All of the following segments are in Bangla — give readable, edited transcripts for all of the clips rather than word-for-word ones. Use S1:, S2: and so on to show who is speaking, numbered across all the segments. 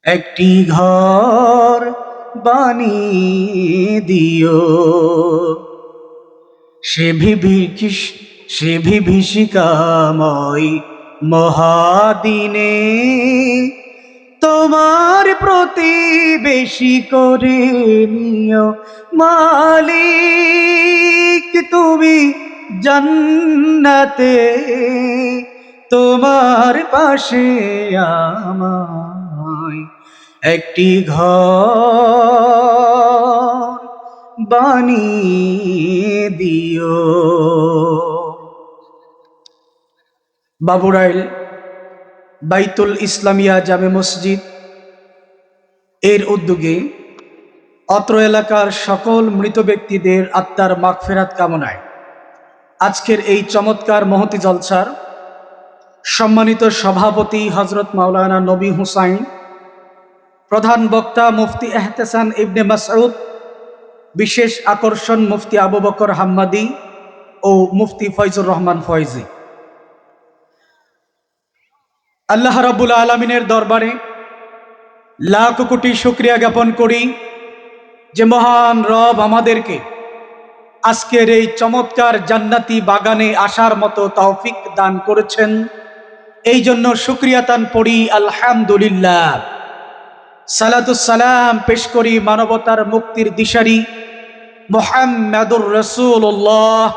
S1: একটি ঘর বানিয়ে দিও, সে বিভীষিকাময় মহাদিনে তোমার প্রতিবেশী করে নিও মালিক তুমি জান্নাতে, তোমার পাশে আমায় একটি ঘর বানিয়ে দিও। বাবুরাইল বাইতুল ইসলামিয়া জামে মসজিদ এর উদ্যোগে অত্র এলাকার সকল মৃত ব্যক্তিদের আত্মার মাগফিরাত কামনায় আজকের এই চমৎকার মহতি জলসার সম্মানিত সভাপতি হযরত মাওলানা নবী হুসাইন, প্রধান বক্তা মুফতি এহতেসান ইবনে মাসউদ, বিশেষ আকর্ষণ মুফতি আবু বকর হাম্মাদি ও মুফতি ফয়জুর রহমান ফয়জি। আল্লাহ রাব্বুল আলামিনের দরবারে লাখ কোটি শুকরিয়া জ্ঞাপন করি যে মহান রব আমাদেরকে আজকের এই চমৎকার জান্নাতি বাগানে আসার মতো তৌফিক দান করেছেন। এই জন্য শুকরিয়া তান পড়ি আলহামদুলিল্লাহ। সালাতুস সালাম পেশ করি মানবতার মুক্তির দিশারি মুহাম্মাদুর রাসূলুল্লাহ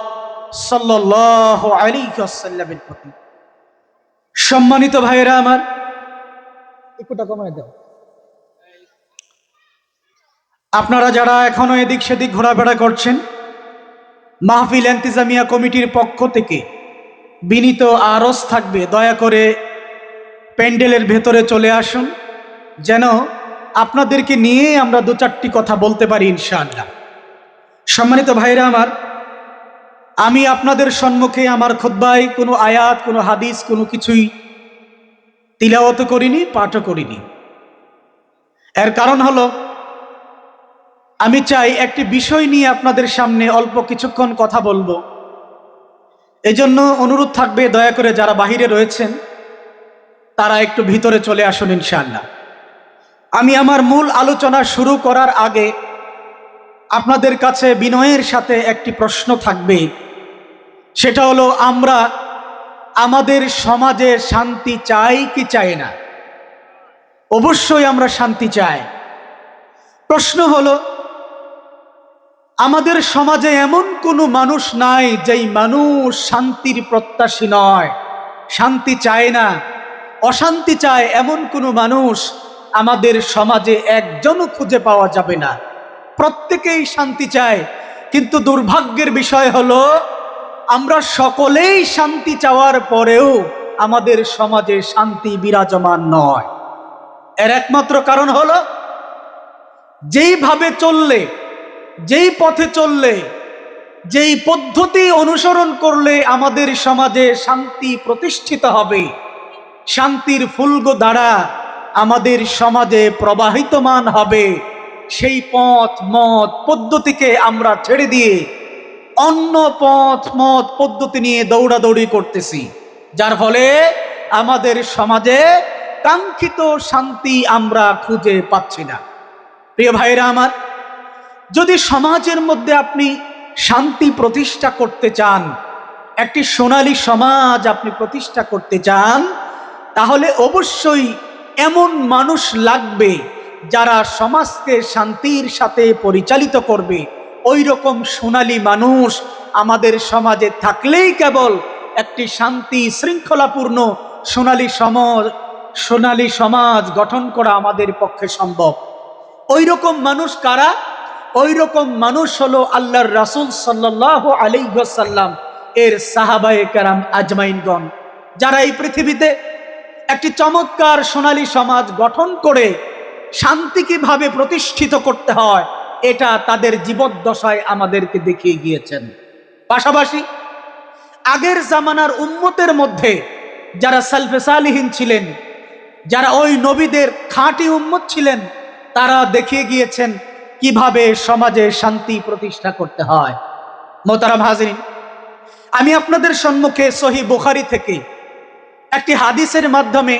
S1: সাল্লাল্লাহু আলাইহি ওয়াসাল্লামের প্রতি। সম্মানিত ভাইয়েরা আমার, একটুটা কমায় দাও। আপনারা যারা এখনো এদিক সেদিক ঘোরাফেরা করছেন, মাহফিল ইন্তেজামিয়া কমিটির পক্ষ থেকে বিনীত আরজ থাকবে, দয়া করে প্যান্ডেলের ভেতরে চলে আসুন, যেন আপনাদেরকে নিয়ে আমরা দু চারটি কথা বলতে পারি ইনশাআল্লাহ। সম্মানিত ভাইরা আমার, আমি আপনাদের সম্মুখে আমার খুতবায় কোনো আয়াত, কোনো হাদিস, কোনো কিছুই তিলাওয়াত করিনি, পাঠও করিনি। এর কারণ হলো আমি চাই একটি বিষয় নিয়ে আপনাদের সামনে অল্প কিছুক্ষণ কথা বলবো। এজন্য অনুরোধ থাকবে, দয়া করে যারা বাহিরে রয়েছেন তারা একটু ভিতরে চলে আসুন ইনশাআল্লাহ। আমি আমার মূল আলোচনা শুরু করার আগে আপনাদের কাছে বিনয়ের সাথে একটি প্রশ্ন থাকবে, সেটা হলো আমরা আমাদের সমাজে শান্তি চাই কি চাই না? অবশ্যই আমরা শান্তি চাই। প্রশ্ন হলো আমাদের সমাজে এমন কোনো মানুষ নাই যেই মানুষ শান্তির প্রত্যাশী নয়, শান্তি চায় না, অশান্তি চায়, এমন কোনো মানুষ আমাদের সমাজে একজনও খুঁজে পাওয়া যাবে না। প্রত্যেকেই শান্তি চায়, কিন্তু দুর্ভাগ্যের বিষয় হলো আমরা সকলেই শান্তি চাওয়ার পরেও আমাদের সমাজে শান্তি বিরাজমান নয়। এর একমাত্র কারণ হলো যেইভাবে চললে, যেই পথে চললে, যেই পদ্ধতি অনুসরণ করলে আমাদের সমাজে শান্তি প্রতিষ্ঠিত হবে, শান্তির ফুলগো ধারা আমাদের সমাজে প্রবাহিতমান হবে, সেই পথ মত পদ্ধতিকে আমরা ছেড়ে দিয়ে অন্য পথ মত পদ্ধতি নিয়ে দৌড়াদৌড়ি করতেছি, যার ফলে আমাদের সমাজে কাঙ্ক্ষিত শান্তি আমরা খুঁজে পাচ্ছি না। প্রিয় ভাইরা আমার, যদি সমাজের মধ্যে আপনি শান্তি প্রতিষ্ঠা করতে চান, একটি সোনালী সমাজ আপনি প্রতিষ্ঠা করতে চান, তাহলে অবশ্যই এমন মানুষ লাগবে যারা সমাজকে শান্তির সাথে পরিচালিত করবে। ওই রকম সোনালী মানুষ আমাদের সমাজে থাকলেই কেবল একটি শান্তি শৃঙ্খলাপূর্ণ সোনালী সমাজ গঠন করা আমাদের পক্ষে সম্ভব। ওই রকম মানুষ কারা? ওই রকম মানুষ হলো আল্লাহর রাসূল সাল্লাল্লাহু আলাইহি ওয়াসাল্লাম এর সাহাবায়ে কেরাম আজমাইনগণ, যারা এই পৃথিবীতে একটি চমৎকার সোনালী সমাজ গঠন করে শান্তি কিভাবে প্রতিষ্ঠিত করতে হয় এটা তাদের জীবদ্দশায় আমাদেরকে দেখিয়ে গিয়েছেন। পাশাপাশি আগের জামানার উম্মতের মধ্যে যারা সালফে সালিহিন ছিলেন, যারা ওই নবীদের খাঁটি উম্মত ছিলেন, তারা দেখিয়ে গিয়েছেন কিভাবে সমাজে শান্তি প্রতিষ্ঠা করতে হয়। মোহতারাম হাজিরিন, আমি আপনাদের সম্মুখে সহিহ বুখারী থেকে একটি হাদিসের মাধ্যমে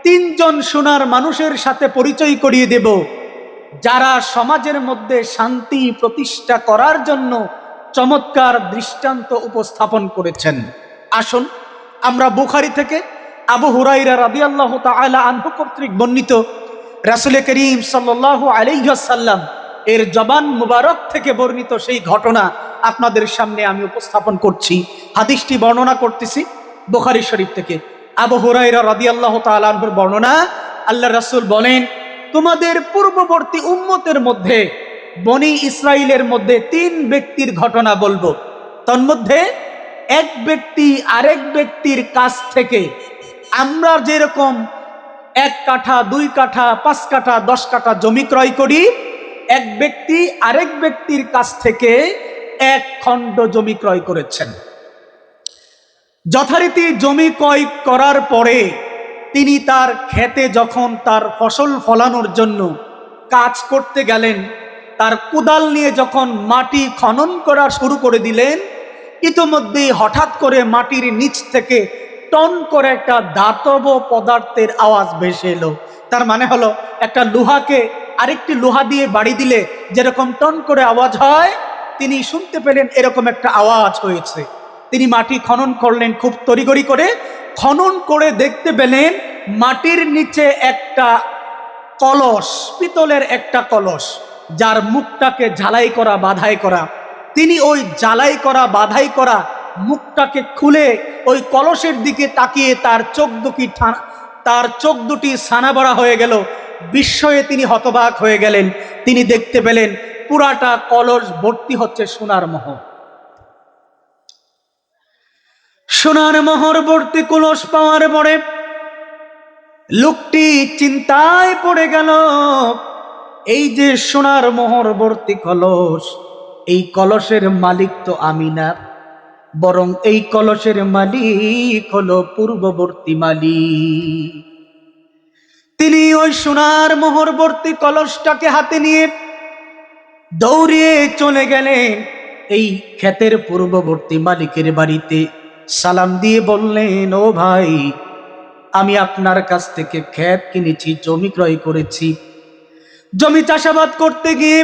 S1: তিনজন সোনার মানুষের সাথে পরিচয় করিয়ে দেব, যারা সমাজের মধ্যে শান্তি প্রতিষ্ঠা করার জন্য চমৎকার দৃষ্টান্ত উপস্থাপন করেছেন। আসুন আমরা বুখারী থেকে আবু হুরায়রা রাদিয়াল্লাহু তাআলা আনহু কর্তৃক বর্ণিত রাসূল করিম সাল্লাল্লাহু আলাইহি ওয়াসাল্লাম এর জবান মুবারক থেকে বর্ণিত সেই ঘটনা আপনাদের সামনে আমি উপস্থাপন করছি। হাদিসটি বর্ণনা করতেছি বুখারী শরীফ থেকে। আবু হুরায়রা রাদিয়াল্লাহু তাআলা আনহুর বর্ণনা, আল্লাহ রাসূল বলেন, তোমাদের পূর্ববর্তী উম্মতের মধ্যে বনি ইসরাইলের মধ্যে 3 ব্যক্তির ঘটনা বলবো। তন্মধ্যে এক ব্যক্তি আরেক ব্যক্তির কাছ থেকে আমরা যেরকম 1 কাঠা 2 কাঠা 5 কাঠা 10 কাঠা জমি ক্রয় করি, এক ব্যক্তি আরেক ব্যক্তির কাছ থেকে 1 খণ্ড জমি ক্রয় করেছেন। যথারীতি জমি ক্রয় করার পরে তিনি তার ক্ষেতে যখন তার ফসল ফলানোর জন্য কাজ করতে গেলেন, তার কোদাল নিয়ে যখন মাটি খনন করা শুরু করে দিলেন, ইতোমধ্যেই হঠাৎ করে মাটির নিচ থেকে টন করে একটা ধাতব পদার্থের আওয়াজ ভেসে এলো। তার মানে হলো একটা লোহাকে আরেকটি লোহা দিয়ে বাড়ি দিলে যেরকম টন করে আওয়াজ হয়, তিনি শুনতে পেলেন এরকম একটা আওয়াজ হয়েছে। তিনি মাটি খনন করলেন, খুব তড়িঘড়ি করে খনন করে দেখতে পেলেন মাটির নিচে একটা কলস, পিতলের একটা কলস, যার মুখটাকে ঝালাই করা বাধাই করা। তিনি ওই ঝালাই করা বাধাই করা মুখটাকে খুলে ওই কলসের দিকে তাকিয়ে তার চোখ দুটি ছানা বড়া হয়ে গেল। বিস্ময়ে তিনি হতবাক হয়ে গেলেন। তিনি দেখতে পেলেন পুরাটা কলস ভর্তি হচ্ছে সোনার মোহর। সোনার মোহর ভর্তি কলস পাওয়ার পরে লোকটি চিন্তায় পড়ে গেল। এই যে সোনার মোহর ভর্তি কলস, এই কলসের মালিক তো আমি না, বরং এই কলসের মালিক হলো পূর্ববর্তী মালিক। তিনি ওই সোনার মোহর ভর্তি কলসটাকে হাতে নিয়ে দৌড়িয়ে চলে গেলেন এই ক্ষেতের পূর্ববর্তী মালিকের বাড়িতে। সালাম দিয়ে বললেন, ও ভাই, আমি আপনার কাছ থেকে ক্ষেত কিনেছি, জমি ক্রয় করেছি। জমি চাষাবাদ করতে গিয়ে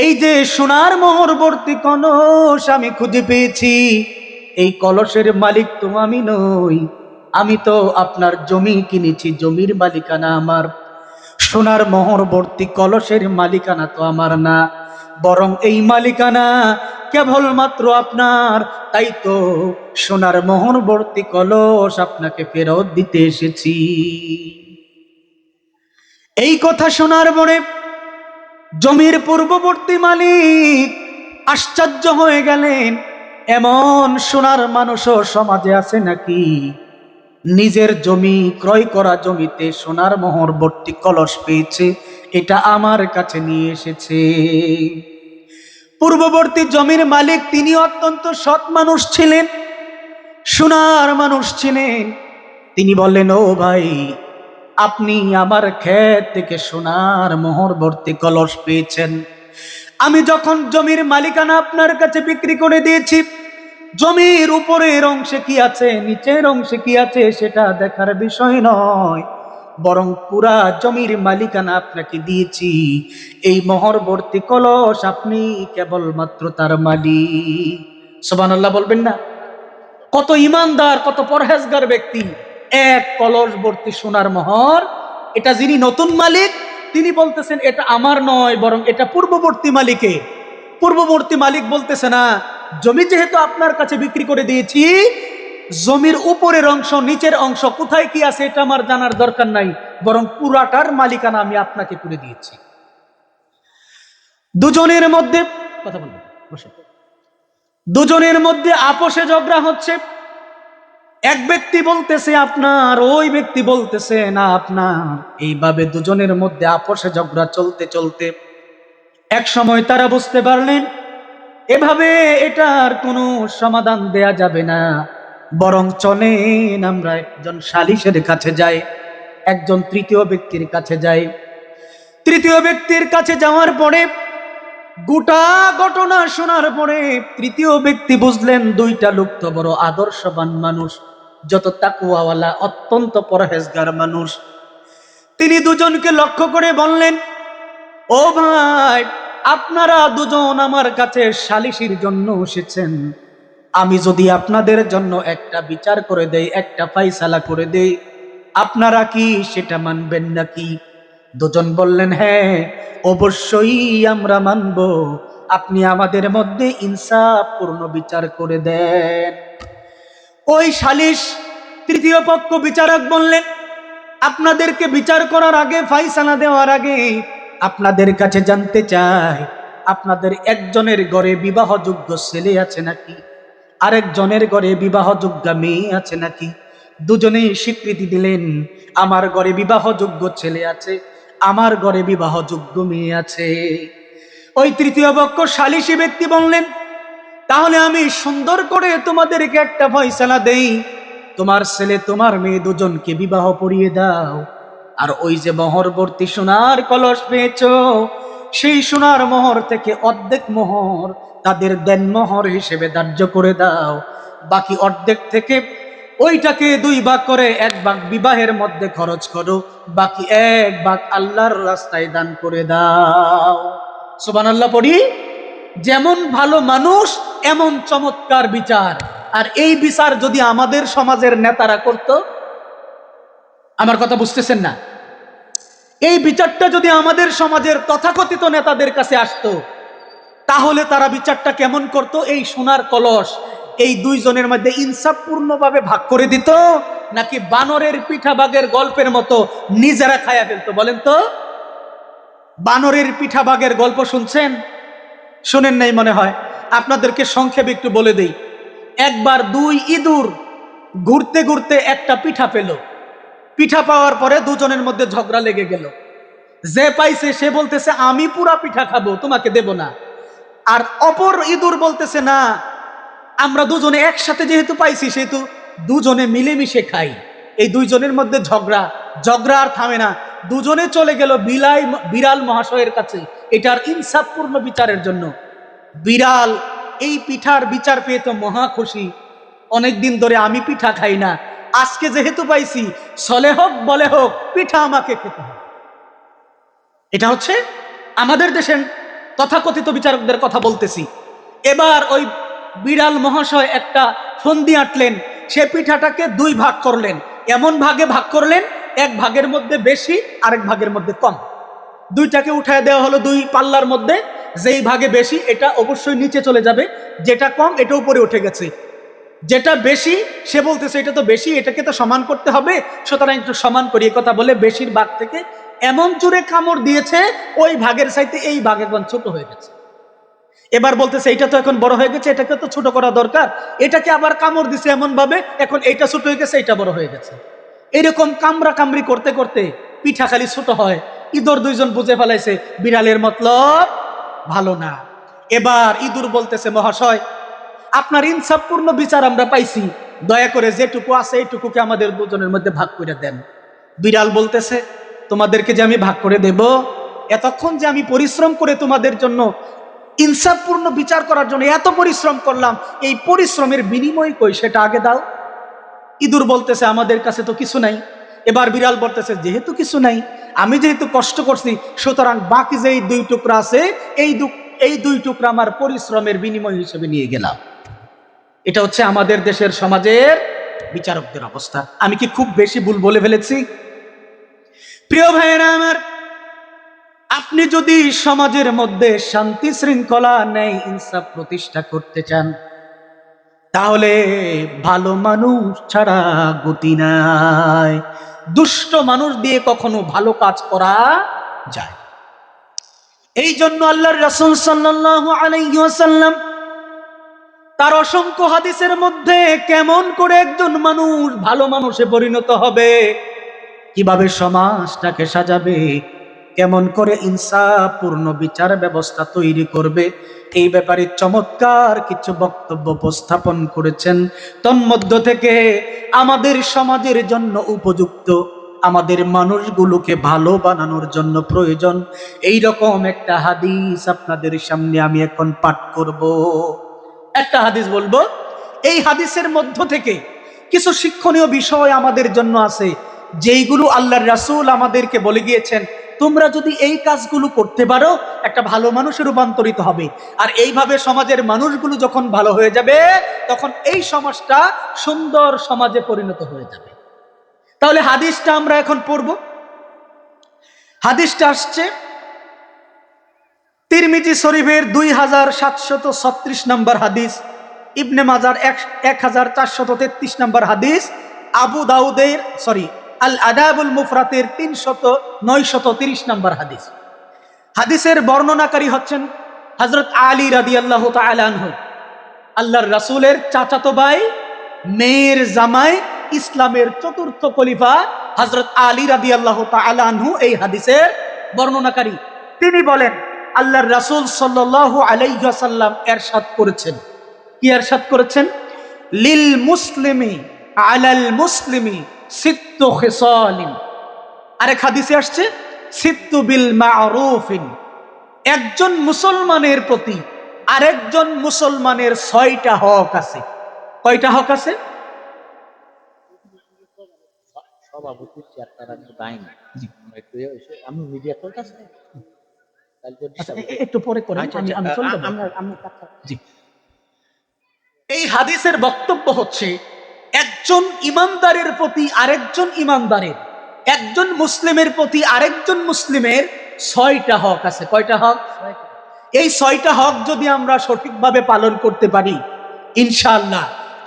S1: এই যে সোনার মোহর ভর্তি কলস আমি খুঁজে পেয়েছি। এই কলসের মালিক তো আমি নই, আমি তো আপনার জমি কিনেছি, জমির মালিকানা আমার। সোনার মোহর ভর্তি কলসের মালিকানা তো আমার না, বরং এই মালিকানা কেবলমাত্র আপনার। তাই তো সোনার মোহর ভর্তি কলস আপনাকে ফেরত দিতে এসেছি। এই কথা শোনার পরে জমির পূর্ববর্তী মালিক আশ্চর্য হয়ে গেলেন। এমন সোনার মানুষও সমাজে আছে নাকি? নিজের জমি ক্রয় করা জমিতে সোনার মোহর ভর্তি কলস পেয়েছে, এটা আমার কাছে নিয়ে এসেছে। পূর্ববর্তী জমির মালিক তিনি অত্যন্ত সৎ মানুষ ছিলেন, সোনার মানুষ ছিলেন। তিনি বললেন, ও ভাই, আপনি আমার ক্ষেত থেকে সোনার মোহর ভর্তি কলস পেয়েছেন। আমি যখন জমির মালিকানা আপনার কাছে বিক্রি করে দিয়েছি, জমির উপরের অংশে কি আছে নিচের অংশে কি আছে সেটা দেখার বিষয় নয়, বরং পুরা জমির মালিকানা আপনাকে দিয়েছি। এই মোহর ভর্তি কলস আপনি কেবলমাত্র তার মালিক। সুবহানাল্লাহ বলবেন না? কত ইমানদার, কত পরহেজগার ব্যক্তি! এক কলস ভর্তি সোনার মোহর, এটা যিনি নতুন মালিক তিনি বলতেছেন এটা আমার নয়, বরং এটা পূর্ববর্তী মালিকে। পূর্ববর্তী মালিক বলতেছে না, জমি যেহেতু আপনার কাছে বিক্রি করে দিয়েছি, জমির উপরের অংশ নিচের অংশ কোথায় কি আছে এটা আমার জানার দরকার নাই, বরং পুরাটার মালিকানা আমি আপনাকে করে দিয়েছি। দুজনের মধ্যে কথা বলবেন, দুজনের মধ্যে আপোষে ঝগড়া হচ্ছে। এক ব্যক্তি বলতেছে আপনার, ওই ব্যক্তি বলতেছে না আপনার। এইভাবে দুজনের মধ্যে আপোষে ঝগড়া চলতে চলতে এক সময় তারা বুঝতে পারলেন এভাবে এটার কোনো সমাধান দেয়া যাবে না, বরং চলেন আমরা একজন সালিশের কাছে যাই, একজন তৃতীয় ব্যক্তির কাছে যাই। তৃতীয় ব্যক্তির কাছে যাওয়ার পরে গোটা ঘটনা শোনার পরে তৃতীয় ব্যক্তি বুঝলেন দুইটা লোক তো বড় আদর্শবান মানুষ, যত তাকওয়াওয়ালা, অত্যন্ত পরহেজগার মানুষ। তিনি দুজনকে লক্ষ্য করে বললেন, ও ভাই, আপনারা দুজন আমার কাছে সালিশির জন্য এসেছেন। আমি যদি আপনাদের জন্য একটা বিচার করে দেই, একটা ফাইসালা করে দেই, আপনারা কি সেটা মানবেন নাকি? দুজন বললেন, হ্যাঁ অবশ্যই আমরা মানব, আপনি আমাদের মধ্যে ইনসাফপূর্ণ বিচার করে দেন। ওই সালিশ তৃতীয় পক্ষ বিচারক বললেন, আপনাদেরকে বিচার করার আগে, ফাইসালা দেওয়ার আগে আপনাদের কাছে জানতে চাই, আপনাদের একজনের ঘরে বিবাহযোগ্য ছেলে আছে নাকি, আরেকজনের ঘরে বিবাহযোগ্য মেয়ে আছে নাকি? দুজনেই স্বীকৃতি দিলেন, আমার ঘরে বিবাহযোগ্য ছেলে আছে, আমার ঘরে বিবাহযোগ্য মেয়ে আছে। ওই তৃতীয় পক্ষ সালিশি ব্যক্তি বললেন, তাহলে আমি সুন্দর করে তোমাদেরকে একটা ফয়সালা দেই, তোমার ছেলে তোমার মেয়ে দুজনকে বিবাহ পড়িয়ে দাও, আর ওই যে মোহরবর্তী সোনার কলস পেয়েছো, সেই সোনার মোহর থেকে অর্ধেক মোহর তাদের দেন মোহর হিসেবে ধার্য করে দাও, বাকি অর্ধেক থেকে ওইটাকে 2 ভাগ করে 1 ভাগ বিবাহের মধ্যে খরচ করো, বাকি 1 ভাগ আল্লাহর রাস্তায় দান করে দাও। সুবহানাল্লাহ পড়ি। যেমন ভালো মানুষ এমন চমৎকার বিচার। আর এই বিচার যদি আমাদের সমাজের নেতারা করত, আমার কথা বুঝতেছেন না, এই বিচারটা যদি আমাদের সমাজের তথাকথিত নেতাদের কাছে আসতো, তাহলে তারা বিচারটা কেমন করত? এই সোনার কলস এই দুইজনের মধ্যে ইনসাফপূর্ণভাবে ভাগ করে দিত, নাকি বানরের পিঠা ভাগের গল্পের মতো নিজেরা খায়া ফেলতো? বলেন তো, বানরের পিঠা ভাগের গল্প শুনছেন? শুনেন নাই মনে হয়। আপনাদেরকে সংক্ষেপে একটু বলে দেই। একবার 2 ইঁদুর ঘুরতে ঘুরতে একটা পিঠা পেল। পিঠা পাওয়ার পরে দুজনের মধ্যে ঝগড়া লেগে গেল। যে পাইছে সে বলতেছে, আমি পুরা পিঠা খাবো, তোমাকে দেব না। আর অপর ইঁদুর বলতেছে, না, আমরা দুজনে একসাথে যেহেতু পাইছি, সেহেতু দুজনে মিলেমিশে খাই। এই দুইজনের মধ্যে ঝগড়া আর থামে না। দুজনে চলে গেল বিড়াল মহাশয়ের কাছে এটার ইনসাফপূর্ণ বিচারের জন্য। বিড়াল এই পিঠার বিচার পেয়ে তো মহা খুশি। অনেকদিন ধরে আমি পিঠা খাই না, আজকে যেহেতু পাইছি, ছলে হোক বলে হোক পিঠা আমাকে খেতে হবে। এটা হচ্ছে আমাদের দেশের তথাকথিত বিচারকদের কথা বলতেছি। এবার ওই বিড়াল মহাশয় একটা ফন্দি আঁটলেন, সে পিঠাটাকে 2 ভাগ করলেন। এমন ভাগে ভাগ করলেন, 1 ভাগের মধ্যে বেশি, আরেক ভাগের মধ্যে কম। দুইটাকে উঠায় দেওয়া হলো 2 পাল্লার মধ্যে। যেই ভাগে বেশি এটা অবশ্যই নিচে চলে যাবে, যেটা কম এটা উপরে উঠে গেছে। যেটা বেশি সে বলতেছে, এটা তো বেশি, এটাকে তো সমান করতে হবে, সুতরাং একটু সমান করি। কথা বলে বেশির ভাগ থেকে এমন জোরে কামড় দিয়েছে, ওই ভাগের চাইতে এই ভাগ এখন ছোট হয়ে গেছে। এবার বলতেছে, এটা তো এখন বড় হয়ে গেছে, এটাকে তো ছোট করা দরকার। এটাকে আবার কামড় দিছে এমন ভাবে, এখন এইটা ছোট হয়ে গেছে, এটা বড় হয়ে গেছে। এরকম কামড়া কামড়ি করতে করতে পিঠা খালি ছোট হয়। ইঁদুর দুইজন বুঝে ফেলাইছে বিড়ালের মতলব ভালো না। এবার ইঁদুর বলতেছে, মহাশয়, আপনার ইনসাফপূর্ণ বিচার আমরা পাইছি, দয়া করে যেটুকু আছে এইটুকুকে আমাদের দুজনের মধ্যে ভাগ করে দেন। বিড়াল বলতেছে, তোমাদেরকে যে আমি ভাগ করে দেব, এতক্ষণ যে আমি পরিশ্রম করে তোমাদের জন্য ইনসাফপূর্ণ বিচার করার জন্য এত পরিশ্রম করলাম, এই পরিশ্রমের বিনিময় কই, সেটা আগে দাও। ইঁদুর বলতেছে, আমাদের কাছে তো কিছু নাই। এবার বিড়াল বলতেছে, যেহেতু কিছু নাই, আমি যেহেতু কষ্ট করছি, সুতরাং বাকি যে 2 টুকরা আছে, এই 2 টুকরা আমার পরিশ্রমের বিনিময় হিসেবে নিয়ে গেলাম। এটা হচ্ছে আমাদের দেশের সমাজের বিচারকদের অবস্থা। আমি কি খুব বেশি ভুল বলে ফেলেছি? প্রিয় ভাইয়েরা আমার, আপনি যদি সমাজের মধ্যে শান্তি শৃঙ্খলা ন্যায় ইনসাফ প্রতিষ্ঠা করতে চান, তাহলে ভালো মানুষ ছাড়া গতি নাই। দুষ্ট মানুষ দিয়ে কখনো ভালো কাজ করা যায়। এই জন্য আল্লাহর রাসূল সাল্লাল্লাহু আলাইহি ওয়াসাল্লাম তার অসংখ্য হাদিসের মধ্যে কেমন করে একজন মানুষ ভালো মানুষে পরিণত হবে, কিভাবে সমাজটাকে সাজাবে, কেমন করে ইনসাফপূর্ণ বিচার ব্যবস্থা তৈরি করবে, এই ব্যাপারে চমৎকার কিছু বক্তব্য উপস্থাপন করেছেন। তন্মধ্য থেকে আমাদের সমাজের জন্য উপযুক্ত, আমাদের মানুষগুলোকে ভালো বানানোর জন্য প্রয়োজন, এই রকম একটা হাদিস আপনাদের সামনে আমি এখন পাঠ করব। একটা হাদিস বলবো, এই হাদিসের মধ্য থেকে কিছু শিক্ষণীয় বিষয় আমাদের জন্য আছে, যেইগুলো আল্লাহর রাসূল আমাদেরকে বলে গিয়েছেন, তোমরা যদি এই কাজগুলো করতে পারো একটা ভালো মানুষে রূপান্তরিত হবে। আর এইভাবে সমাজের মানুষগুলো যখন ভালো হয়ে যাবে, তখন এই সমাজটা সুন্দর সমাজে পরিণত হয়ে যাবে। তাহলে হাদিসটা আমরা এখন পড়ব। হাদিসটা আসছে তিরমিজি শরীফের 2736 নম্বর হাদিস, ইবনে মাজার 1433 নম্বর হাদিস, আবু দাউদের আল আদাবুল মুফরাতের 930 নম্বর হাদিস। হাদিসের বর্ণনাকারী হচ্ছেন হযরত আলী রাদিয়াল্লাহু তাআলা আনহু, আল্লাহর রাসূলের চাচাতো ভাই, মেয়ের জামাই, ইসলামের চতুর্থ খলিফা হযরত আলী রাদিয়াল্লাহু তাআলা আনহু এই হাদিসের বর্ণনাকারী। তিনি বলেন, আল্লাহর রাসূল সাল্লাল্লাহু আলাইহি ওয়াসাল্লাম ইরশাদ করেছেন। কি ইরশাদ করেছেন? লিল মুসলিমি আলাল মুসলিমি সিত্তু খিসালিন। আরেক হাদিসে আসছে সিত্তু বিল মা'রুফিন। একজন মুসলমানের প্রতি আরেকজন মুসলমানের 6টা হক আছে। কয়টা হক আছে?
S2: সভাপতি চেয়ারটা বাইনা আমি মিডিয়া চলতেছে,
S1: একটু পরে করে এই হাদিসের বক্তব্য হচ্ছে, একজন ইমানদারের প্রতি আরেকজন ইমানদারের, একজন মুসলিমের প্রতি আরেকজন মুসলিমের 6টা হক আছে। কয়টা হক? এই 6টা হক যদি আমরা সঠিকভাবে পালন করতে পারি, ইনশাআল্লাহ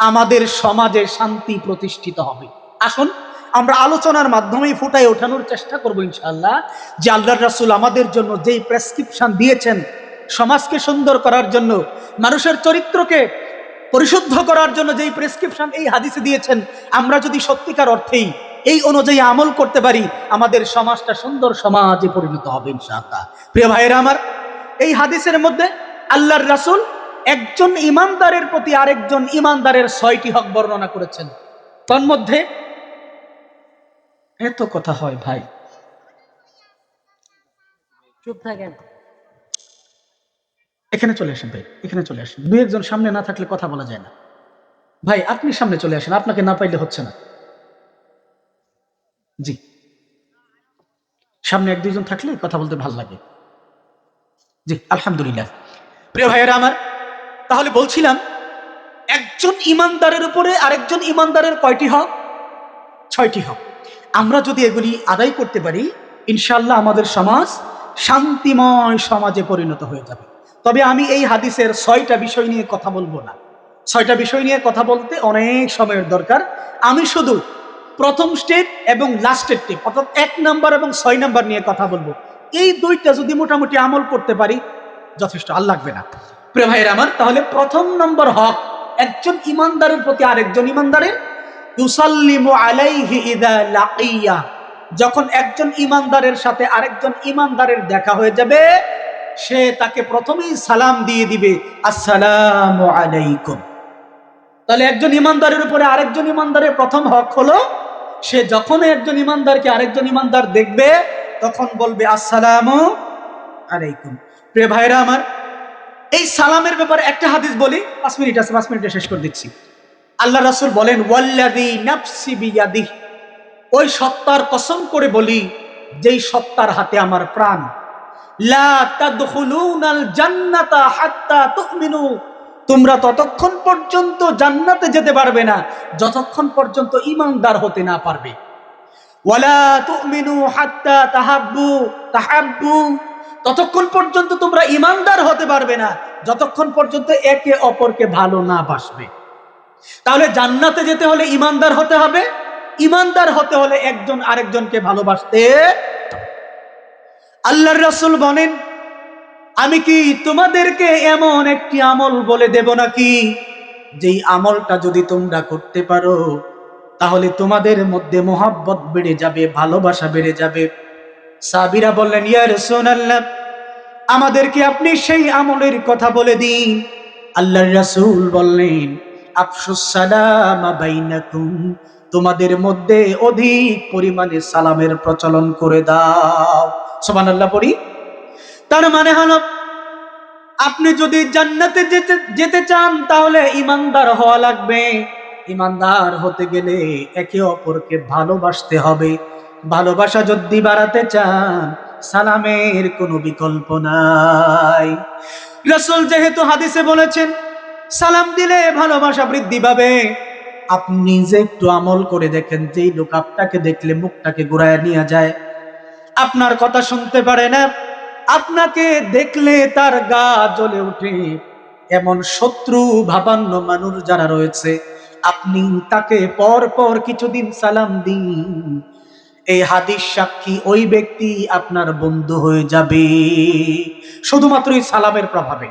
S1: আমাদের সমাজে শান্তি প্রতিষ্ঠিত হবে। আসুন আমরা আলোচনার মাধ্যমেই ফুটাই ওঠানোর চেষ্টা করব ইনশাআল্লাহ, যে আল্লাহর রাসূল আমাদের জন্য যেই প্রেসক্রিপশন দিয়েছেন সমাজকে সুন্দর করার জন্য, মানুষের চরিত্রকে পরিশুদ্ধ করার জন্য যেই প্রেসক্রিপশন এই হাদিসে দিয়েছেন, আমরা যদি সত্যিকার অর্থেই এই অনুযায়ী আমল করতে পারি, আমাদের সমাজটা সুন্দর সমাজে পরিণত হবে ইনশাআল্লাহ। প্রিয় ভাইয়েরা আমার, এই হাদিসের মধ্যে আল্লাহর রাসূল একজন ইমানদারের প্রতি আরেকজন ইমানদারের 6টি হক বর্ণনা করেছেন। তার মধ্যে এত কথা হয় ভাই,
S2: চুপ থাকেন,
S1: এখানে চলে আসেন ভাই, এখানে চলে আসেন। দুই একজন সামনে না থাকলে কথা বলা যায় না। ভাই আপনি সামনে চলে আসেন, আপনাকে না পাইলে হচ্ছে না। জি, সামনে 1-2 জন থাকলে কথা বলতে ভালো লাগে। জি আলহামদুলিল্লাহ। প্রিয় ভাইয়েরা আমার, তাহলে বলছিলাম, একজন ইমানদারের উপরে আরেকজন ইমানদারের কয়টি হক? 6টি হক। আমরা যদি এগুলি আদায় করতে পারি, ইনশাআল্লাহ আমাদের সমাজ শান্তিময় সমাজে পরিণত হয়ে যাবে। তবে আমি এই হাদিসের 6টা বিষয় নিয়ে কথা বলবো না। 6টা বিষয় নিয়ে কথা বলতে অনেক সময়ের দরকার। আমি শুধু প্রথম স্টেপ এবং লাস্টের স্টেপ, অর্থাৎ 1 নাম্বার এবং 6 নাম্বার নিয়ে কথা বলবো। এই 2টা যদি মোটামুটি আমল করতে পারি, যথেষ্ট, আর লাগবে না। প্রিয় ভাইয়েরা আমার, তাহলে প্রথম নম্বর হক একজন ইমানদারের প্রতি আরেকজন ইমানদারের, তুসাল্লিমু আলাইহি ইযা লাকিয়া। যখন একজন ইমানদারের সাথে আরেকজন ইমানদারের দেখা হয়ে যাবে, সে তাকে প্রথমেই সালাম দিয়ে দিবে, আসসালামু আলাইকুম। তাহলে একজন ইমানদারের উপরে আরেকজন ইমানদারের প্রথম হক হলো, সে যখন একজন ইমানদারকে আরেকজন ইমানদার দেখবে, তখন বলবে আসসালামু আলাইকুম। প্রিয় ভাইরা আমার, এই সালামের ব্যাপারে একটা হাদিস বলি, 5 মিনিট আছে, 5 মিনিটে শেষ করে দিচ্ছি। আল্লাহ রাসূল বলেন, ওয়াল্লাযী নাফসি বিয়াদিহি, ওই সত্তার কসম করে বলি যেই সত্তার হাতে আমার প্রাণ, লা তাদখুলুনাল জান্নাতা হাত্তা তুমিনু, তোমরা ততক্ষণ পর্যন্ত জান্নাতে যেতে পারবে না যতক্ষণ পর্যন্ত ঈমানদার হতে না পারবে। ওয়ালা তুমিনু হাত্তা তাহাব্বু, ততক্ষণ পর্যন্ত তোমরা ঈমানদার হতে পারবে না যতক্ষণ পর্যন্ত একে অপরকে ভালো না বাসবে। তাহলে জান্নাতে যেতে হলে ঈমানদার হতে হবে, ঈমানদার হতে হলে একজন আরেকজনকে ভালোবাসতে। আল্লাহর রাসূল বলেন, আমি কি তোমাদেরকে এমন একটি আমল বলে দেব নাকি, যেই আমলটা যদি তোমরা করতে পারো তাহলে তোমাদের মধ্যে মহব্বত বেড়ে যাবে, ভালোবাসা বেড়ে যাবে। সাহাবীরা বললেন, ইয়া রাসূলুল্লাহ, আমাদেরকে আপনি সেই আমলের কথা বলে দিন। আল্লাহর রাসূল বললেন, আফশুস সালামা বাইনাকুম, তোমাদের মধ্যে অধিক পরিমাণে সালামের প্রচলন করে দাও। সুবহানাল্লাহ পড়ি। তার মানে হলো, আপনি যদি জান্নাতে যেতে চান তাহলে ঈমানদার হওয়া লাগবে। ইমানদার হতে গেলে একে অপরকে ভালোবাসতে হবে। ভালোবাসা যদি বাড়াতে চান, সালামের কোনো বিকল্প নাই। রাসূল যেহেতু হাদিসে বলেছেন সালাম দিলে ভালোবাসা বৃদ্ধি পাবে, আপনি নিজে একটু আমল করে দেখেন। যেই লোক আপনাকে দেখলে মুখটাকে ঘুরায় নিয়ে যায়, আপনার কথা শুনতে পারে না, আপনাকে দেখলে তার গা জ্বলে ওঠে, এমন শত্রু ভাবান্ন মানুষ যারা রয়েছে, আপনি তাকে পর পর কিছুদিন সালাম দিন, এই হাদিস সাক্ষী ওই ব্যক্তি আপনার বন্ধু হয়ে যাবে শুধুমাত্র এই সালামের প্রভাবে।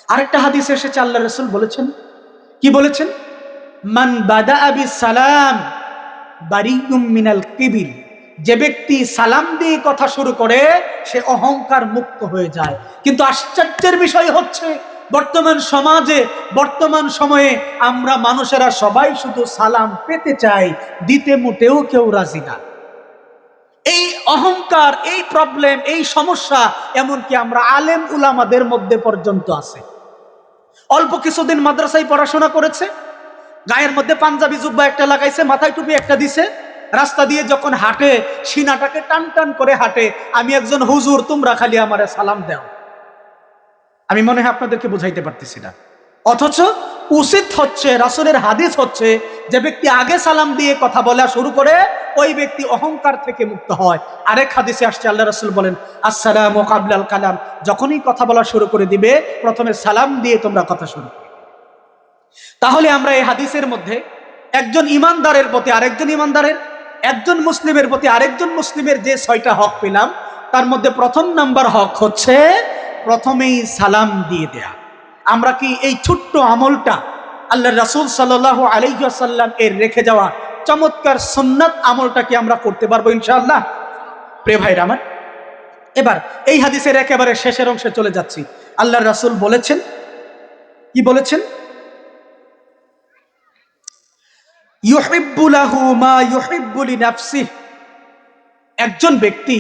S1: আরেকটা হাদিসে এসেছে, আল্লাহ রাসূল বলেছেন, কি বলেছেন? মান বাদাআ বিস সালাম বারিউম মিনাল কিবির। যে ব্যক্তি সালাম দিয়ে কথা শুরু করে সে অহংকার মুক্ত হয়ে যায়। কিন্তু আশ্চর্যের বিষয় হচ্ছে বর্তমান সমাজে, বর্তমান সময়ে আমরা মানুষেরা সবাই শুধু সালাম পেতে চাই, দিতে মোটেও কেউ রাজি না। এই অহংকার, এই প্রবলেম, এই সমস্যা এমনকি আমরা আলেম উলামাদের মধ্যে পর্যন্ত আছে। অল্প কিছুদিন মাদ্রাসায় পড়াশোনা করেছে, গায়ের মধ্যে পাঞ্জাবি জুব্বা একটা লাগাইছে, মাথায় টুপি একটা দিছে, রাস্তা দিয়ে যখন হাঁটে সিনাটাকে টান টান করে হাঁটে, আমি একজন হুজুর, তোমরা খালি আমারে সালাম দাও। আমি মনে হয় আপনাদেরকে বুঝাইতে পারতেছি না। অথচ উচিত হচ্ছে, রাসূলের হাদিস হচ্ছে, যে ব্যক্তি আগে সালাম দিয়ে কথা বলা শুরু করে ওই ব্যক্তি অহংকার থেকে মুক্ত হয়। আরেক হাদিসে আসছে, আল্লাহ রাসূল বলেন আসসালামু কাবলাল কালাম, যখনই কথা বলা শুরু করে দিবে প্রথমে সালাম দিয়ে তোমরা কথা শুরু করো। তাহলে আমরা এই হাদিসের মধ্যে একজন ইমানদারের প্রতি আরেকজন ইমানদারের, একজন মুসলিমের প্রতি আরেকজন মুসলিমের যে 6টা হক পেলাম, তার মধ্যে প্রথম নাম্বার হক হচ্ছে প্রথমেই সালাম দিয়ে দেয়া। আমরা কি এই ছোট্ট আমলটা আল্লাহ রাসূল সাল্লাল্লাহু আলাইহি ওয়াসাল্লাম এর রেখে যাওয়া চমৎকার সুন্নাত আমলটা কি আমরা করতে পারবো ইনশাআল্লাহ? প্রিয় ভাইরা আমার, এবার এই হাদিসের একেবারে শেষের অংশে চলে যাচ্ছি। আল্লাহ রাসূল বলেছেন, কি বলেছেন? ইউহিব্বু লাহু মা ইউহিব্বু লিনাফসিহি। একজন ব্যক্তি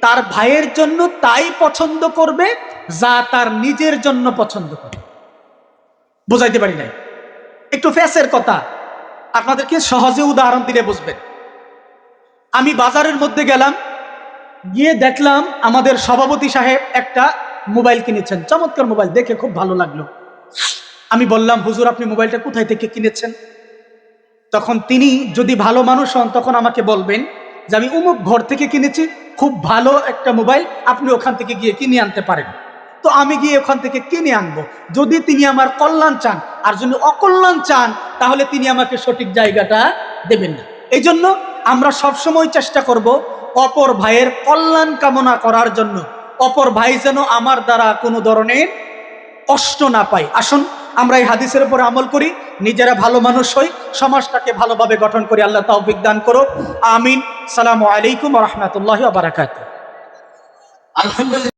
S1: তার ভাইয়ের জন্য তাই পছন্দ করবে যা তার নিজের জন্য পছন্দ করে। বুঝাইতে পারি নাই? একটু ফেসের কথা আপনাদেরকে সহজে উদাহরণ দিলে বুঝবেন। আমি বাজারের মধ্যে গেলাম, গিয়ে দেখলাম আমাদের সভাপতি সাহেব একটা মোবাইল কিনেছেন, চমৎকার মোবাইল, দেখে খুব ভালো লাগলো। আমি বললাম, হুজুর আপনি মোবাইলটা কোথায় থেকে কিনেছেন? তখন তিনি যদি ভালো মানুষ হন তখন আমাকে বলবেন যে আমি অমুক ঘর থেকে কিনেছি, খুব ভালো একটা মোবাইল, আপনি ওখান থেকে গিয়ে কিনে আনতে পারেন। তো আমি গিয়ে ওখান থেকে কিনে আনবো, যদি তিনি আমার কল্যাণ চান। আর যদি অকল্যাণ চান তাহলে তিনি আমাকে সঠিক জায়গাটা দেবেন না। এই জন্য আমরা সবসময় চেষ্টা করব অপর ভাইয়ের কল্যাণ কামনা করার জন্য, অপর ভাই যেন আমার দ্বারা কোনো ধরনের কষ্ট না পায়। আসুন আমরা এই হাদিসের উপরে আমল করি, নিজেরা ভালো মানুষ হই, সমাজটাকে ভালোভাবে গঠন করি। আল্লাহ তৌফিক দান করো, আমিন। আসসালামু আলাইকুম ওয়া রাহমাতুল্লাহি ওয়া বারাকাতুহু।
S3: আলহামদুলিল্লাহ।